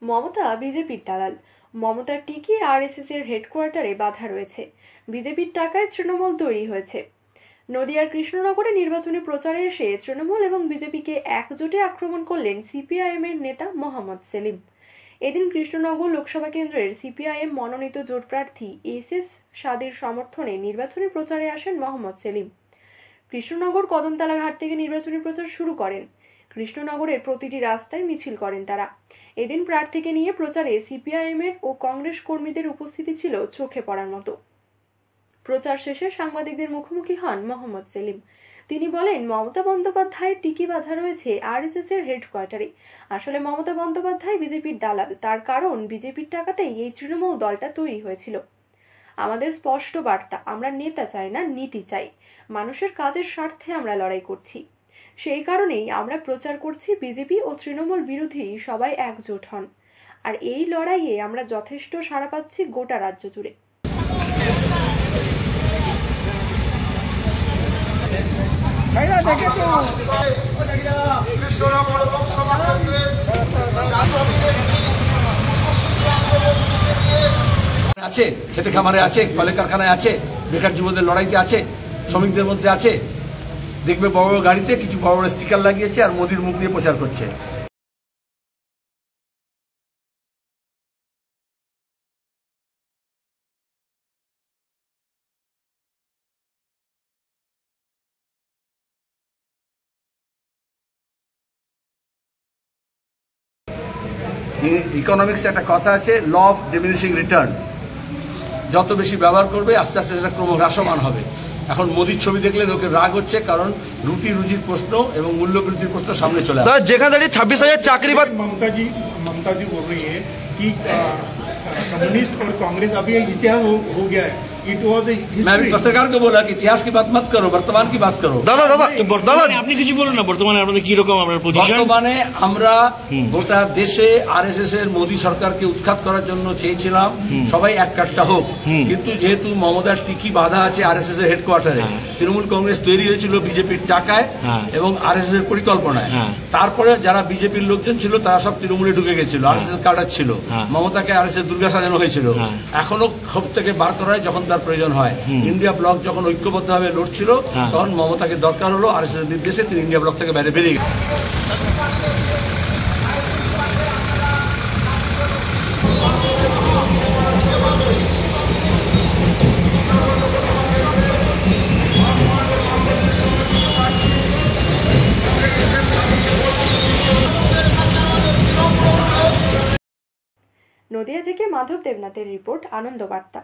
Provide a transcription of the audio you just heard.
মমতা বিজেপির দালাল। মমতার টিকি আরএসএস এর হেডকোয়ার্টারে বাধা রয়েছে। বিজেপির টাকায় তৃণমূল তৈরি হয়েছে। নদিয়ার কৃষ্ণনগরে নির্বাচনী প্রচারে এসে তৃণমূল এবং বিজেপিকে একজোটে আক্রমণ করলেন সিপিআইএম এর নেতা মোহাম্মদ সেলিম। এদিন কৃষ্ণনগর লোকসভা কেন্দ্রের সিপিআইএম মনোনীত জোট প্রার্থী এস সাদির সমর্থনে নির্বাচনী প্রচারে আসেন মোহাম্মদ সেলিম। কৃষ্ণনগর কদমতলা ঘাট থেকে নির্বাচনী প্রচার শুরু করেন। কৃষ্ণনগরের প্রতিটি রাস্তায় মিছিল করেন তারা। এদিন প্রার্থীকে নিয়ে প্রচারে সিপিআইএম এর ও কংগ্রেস কর্মীদের উপস্থিতি ছিল চোখে পড়ার মতো। প্রচার শেষে সাংবাদিকদের মুখোমুখি হন মোহাম্মদ সেলিম। তিনি বলেন, মমতা বন্দ্যোপাধ্যায়ের টিকি বাধা রয়েছে আরএসএস এর হেডকোয়ার্টারে। আসলে মমতা বন্দ্যোপাধ্যায় বিজেপির দালাল। তার কারণ, বিজেপির টাকাতেই এই তৃণমূল দলটা তৈরি হয়েছিল। আমাদের স্পষ্ট বার্তা, আমরা নেতা চাই না, নীতি চাই। মানুষের কাজের স্বার্থে আমরা লড়াই করছি। সেই কারণেই আমরা প্রচার করছি, বিজেপি ও তৃণমূল বিরোধী সবাই একজোট হন। আর এই লড়াইয়ে আমরা যথেষ্ট সাড়া পাচ্ছি গোটা রাজ্য জুড়ে। আছে, খেতে খামারে আছে, কলে কারখানায় আছে, বেকার যুবদের লড়াইতে আছে, শ্রমিকদের মধ্যে আছে। দেখবে বড় বড় গাড়িতে কিছু বড় বড় স্টিকার লাগিয়েছে আর মোদির মুখ দিয়ে প্রচার করছে। ইকোনমিক্স একটা কথা আছে, ল অফ ডিমিনিশিং রিটার্ন। যত বেশি ব্যবহার করবে আস্তে আস্তে সেটা ক্রমহ্রাসমান হবে। এখন মোদির ছবি দেখলে লোকের রাগ হচ্ছে, কারণ রুটি রুজির প্রশ্ন এবং মূল্যবৃদ্ধির প্রশ্ন সামনে চলে আসে। যেখানে দাঁড়িয়ে 26,000 চাকরি বাদ। ममता जी बोल रही है कि कम्युनिस्ट और कांग्रेस अभी इतिहास हो गया है। इट वॉज मैं अभी पत्रकार को बोला कि इतिहास की बात मत करो, वर्तमान की बात करो। দাদা আপনি কিছু বলুন না, বর্তমানে আপনাদের কি রকম আপনার পজিশন? বর্তমানে আমরা গোটা দেশে আরএসএস এর মোদী সরকারকে উৎখাত করার জন্য চেয়েছিলাম সবাই এক কাট্টা হোক, কিন্তু যেহেতু মমতার টিকি বাধা আছে আরএসএস এর হেডকোয়ার্টারে, তৃণমূল কংগ্রেস তৈরি হয়েছিল বিজেপির টাকায় এবং আরএসএস এর পরিকল্পনায়। তারপরে যারা বিজেপির লোকজন ছিল তারা সব তৃণমূলে ঢুকে গেছিল, আরএসএস কাটার ছিল, মমতাকে আরএসএস দুর্গা সাজানো হয়েছিল। এখনো ক্ষোভ থেকে বার করা হয় যখন তার প্রয়োজন হয়। ইন্ডিয়া ব্লক যখন ঐক্যবদ্ধভাবে লড়ছিল তখন মমতাকে দরকার হলো, আরএসএস এর নির্দেশে তিনি ইন্ডিয়া ব্লক থেকে বাইরে বেরিয়ে গেলেন। নদিয়া থেকে মাধব দেবনাথের রিপোর্ট, আনন্দ বার্তা।